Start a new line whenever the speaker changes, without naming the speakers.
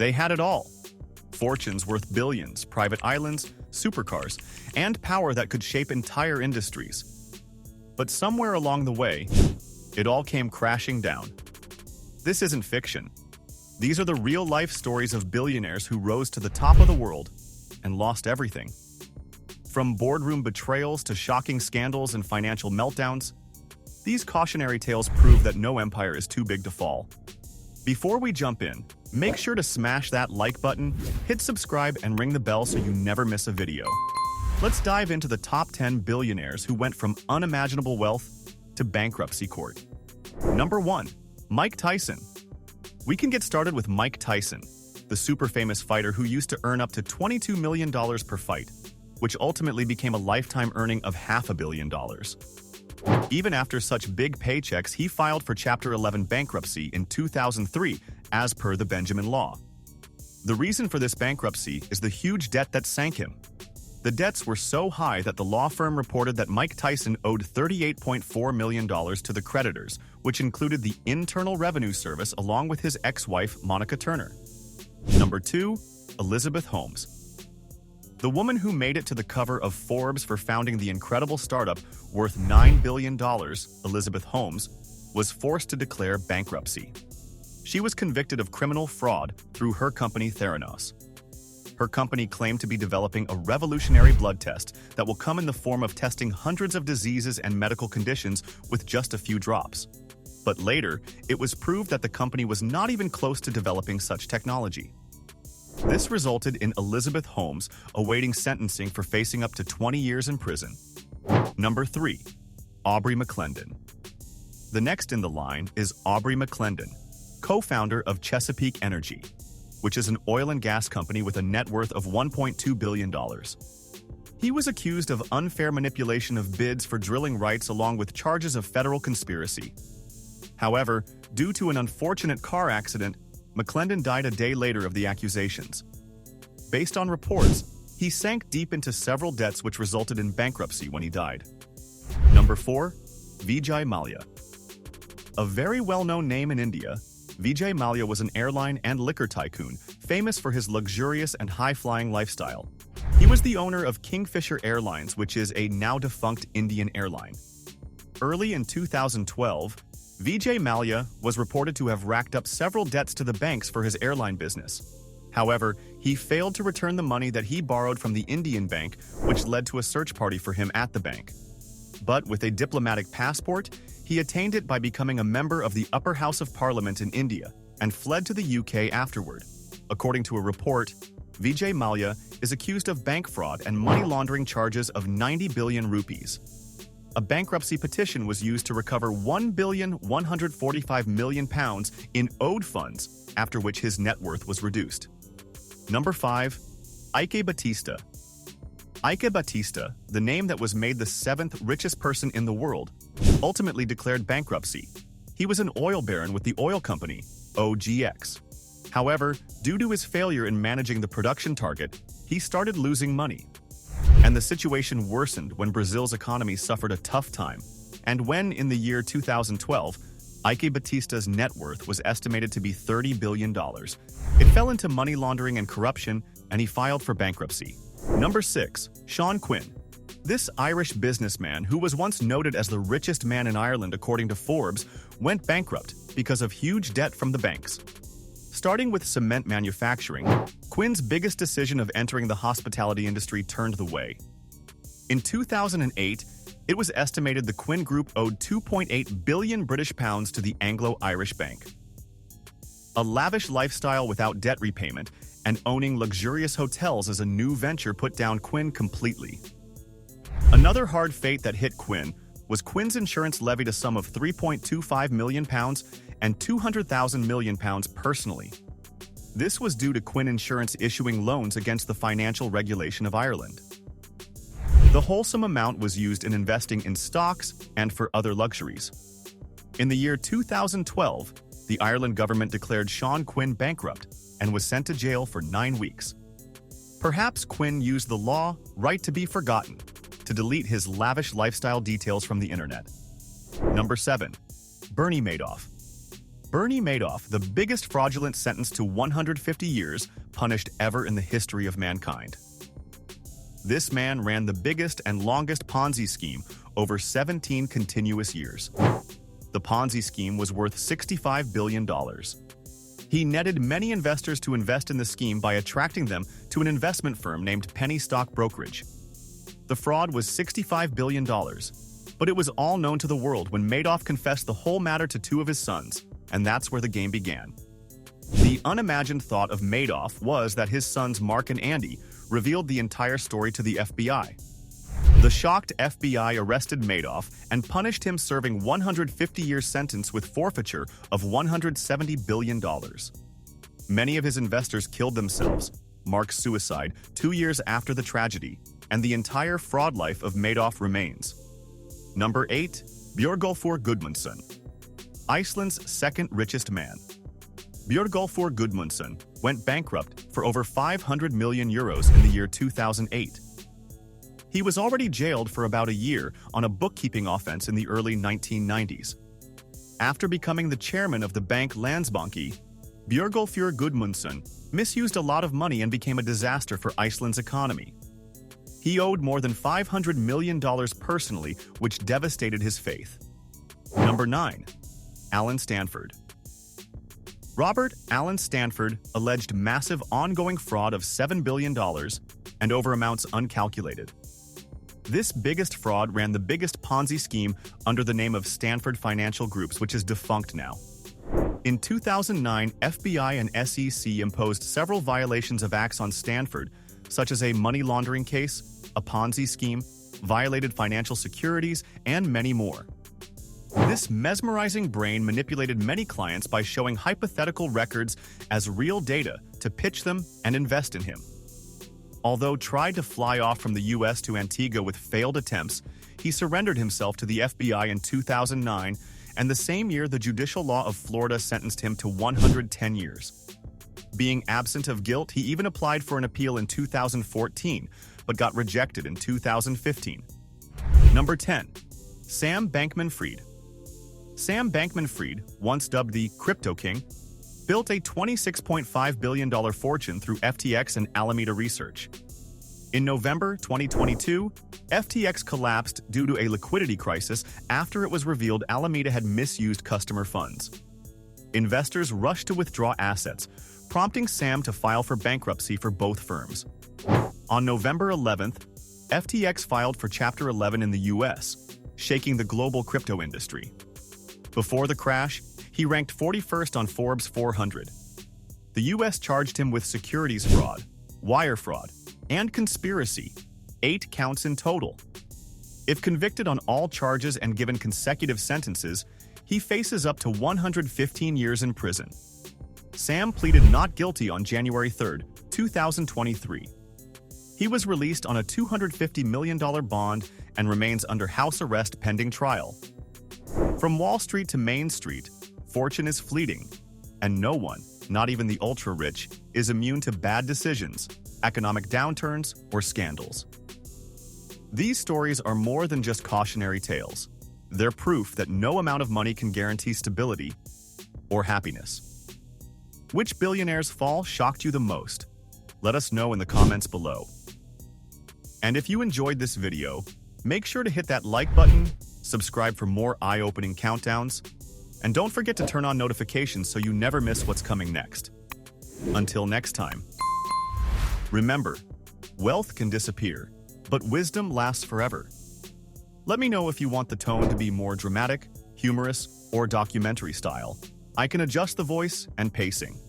They had it all. Fortunes worth billions, private islands, supercars, and power that could shape entire industries. But somewhere along the way, it all came crashing down. This isn't fiction. These are the real-life stories of billionaires who rose to the top of the world and lost everything. From boardroom betrayals to shocking scandals and financial meltdowns, these cautionary tales prove that no empire is too big to fall. Before we jump in, make sure to smash that like button, hit subscribe, and ring the bell so you never miss a video. Let's dive into the top 10 billionaires who went from unimaginable wealth to bankruptcy court. Number 1. Mike Tyson. We can get started with Mike Tyson, the super famous fighter who used to earn up to $22 million per fight, which ultimately became a lifetime earning of $500 million. Even after such big paychecks, he filed for Chapter 11 bankruptcy in 2003, as per the Benjamin Law. The reason for this bankruptcy is the huge debt that sank him. The debts were so high that the law firm reported that Mike Tyson owed $38.4 million to the creditors, which included the Internal Revenue Service along with his ex-wife, Monica Turner. Number 2. Elizabeth Holmes. The woman who made it to the cover of Forbes for founding the incredible startup worth $9 billion, Elizabeth Holmes, was forced to declare bankruptcy. She was convicted of criminal fraud through her company Theranos. Her company claimed to be developing a revolutionary blood test that will come in the form of testing hundreds of diseases and medical conditions with just a few drops. But later, it was proved that the company was not even close to developing such technology. This resulted in Elizabeth Holmes awaiting sentencing for facing up to 20 years in prison. Number 3. Aubrey McClendon. The next in the line is Aubrey McClendon, co-founder of Chesapeake Energy, which is an oil and gas company with a net worth of $1.2 billion. He was accused of unfair manipulation of bids for drilling rights along with charges of federal conspiracy. However, due to an unfortunate car accident, McClendon died a day later of the accusations. Based on reports, he sank deep into several debts which resulted in bankruptcy when he died. Number 4. Vijay Mallya. A very well-known name in India, Vijay Mallya was an airline and liquor tycoon, famous for his luxurious and high-flying lifestyle. He was the owner of Kingfisher Airlines, which is a now-defunct Indian airline. Early in 2012, Vijay Mallya was reported to have racked up several debts to the banks for his airline business. However, he failed to return the money that he borrowed from the Indian bank, which led to a search party for him at the bank. But with a diplomatic passport, he attained it by becoming a member of the Upper House of Parliament in India and fled to the UK afterward. According to a report, Vijay Mallya is accused of bank fraud and money laundering charges of 90 billion rupees. A bankruptcy petition was used to recover £1,145 million in owed funds, after which his net worth was reduced. Number 5. Ike Batista. Ike Batista, the name that was made the 7th richest person in the world, ultimately declared bankruptcy. He was an oil baron with the oil company, OGX. However, due to his failure in managing the production target, he started losing money. And the situation worsened when Brazil's economy suffered a tough time, and when, in the year 2012, Ike Batista's net worth was estimated to be $30 billion. It fell into money laundering and corruption, and he filed for bankruptcy. Number 6. Sean Quinn. This Irish businessman, who was once noted as the richest man in Ireland according to Forbes, went bankrupt because of huge debt from the banks. Starting with cement manufacturing, Quinn's biggest decision of entering the hospitality industry turned the way. In 2008, it was estimated the Quinn Group owed £2.8 billion to the Anglo-Irish Bank. A lavish lifestyle without debt repayment and owning luxurious hotels as a new venture put down Quinn completely. Another hard fate that hit Quinn was Quinn's insurance levied a sum of £3.25 million and £200,000 million personally. This was due to Quinn Insurance issuing loans against the financial regulation of Ireland. The wholesome amount was used in investing in stocks and for other luxuries. In the year 2012, the Ireland government declared Sean Quinn bankrupt and was sent to jail for 9 weeks. Perhaps Quinn used the law, right to be forgotten, to delete his lavish lifestyle details from the internet. Number 7. Bernie Madoff. Bernie Madoff, the biggest fraudulent sentence to 150 years punished ever in the history of mankind. This man ran the biggest and longest Ponzi scheme over 17 continuous years. The Ponzi scheme was worth $65 billion. He netted many investors to invest in the scheme by attracting them to an investment firm named Penny Stock Brokerage. The fraud was $65 billion, but it was all known to the world when Madoff confessed the whole matter to two of his sons, and that's where the game began. The unimagined thought of Madoff was that his sons Mark and Andy revealed the entire story to the FBI. The shocked FBI arrested Madoff and punished him, serving 150-year sentence with forfeiture of $170 billion. Many of his investors killed themselves, Mark's suicide 2 years after the tragedy, and the entire fraud life of Madoff remains. Number 8. Björgólfur Gudmundsson, Iceland's second richest man. Björgólfur Gudmundsson went bankrupt for over 500 million euros in the year 2008. He was already jailed for about a year on a bookkeeping offense in the early 1990s. After becoming the chairman of the bank Landsbanki, Björgólfur Gudmundsson misused a lot of money and became a disaster for Iceland's economy. He owed more than $500 million personally, which devastated his faith. Number 9. Alan Stanford. Robert Alan Stanford alleged massive ongoing fraud of $7 billion and over amounts uncalculated. This biggest fraud ran the biggest Ponzi scheme under the name of Stanford Financial Groups, which is defunct now. In 2009, FBI and SEC imposed several violations of acts on Stanford, such as a money laundering case, a Ponzi scheme, violated financial securities, and many more. This mesmerizing brain manipulated many clients by showing hypothetical records as real data to pitch them and invest in him. Although tried to fly off from the US to Antigua with failed attempts, he surrendered himself to the FBI in 2009, and the same year the judicial law of Florida sentenced him to 110 years. Being absent of guilt, he even applied for an appeal in 2014, but got rejected in 2015. Number 10. Sam Bankman-Fried. Sam Bankman-Fried, once dubbed the Crypto King, built a $26.5 billion fortune through FTX and Alameda Research. In November 2022, FTX collapsed due to a liquidity crisis after it was revealed Alameda had misused customer funds. Investors rushed to withdraw assets, prompting Sam to file for bankruptcy for both firms. On November 11th, FTX filed for Chapter 11 in the US, shaking the global crypto industry. Before the crash, he ranked 41st on Forbes 400. The US charged him with securities fraud, wire fraud, and conspiracy, 8 counts in total. If convicted on all charges and given consecutive sentences, he faces up to 115 years in prison. Sam pleaded not guilty on January 3, 2023. He was released on a $250 million bond and remains under house arrest pending trial. From Wall Street to Main Street, fortune is fleeting, and no one, not even the ultra-rich, is immune to bad decisions, economic downturns, or scandals. These stories are more than just cautionary tales. They're proof that no amount of money can guarantee stability or happiness. Which billionaire's fall shocked you the most? Let us know in the comments below. And if you enjoyed this video, make sure to hit that like button, subscribe for more eye-opening countdowns, and don't forget to turn on notifications so you never miss what's coming next. Until next time, remember, wealth can disappear, but wisdom lasts forever. Let me know if you want the tone to be more dramatic, humorous, or documentary style. I can adjust the voice and pacing.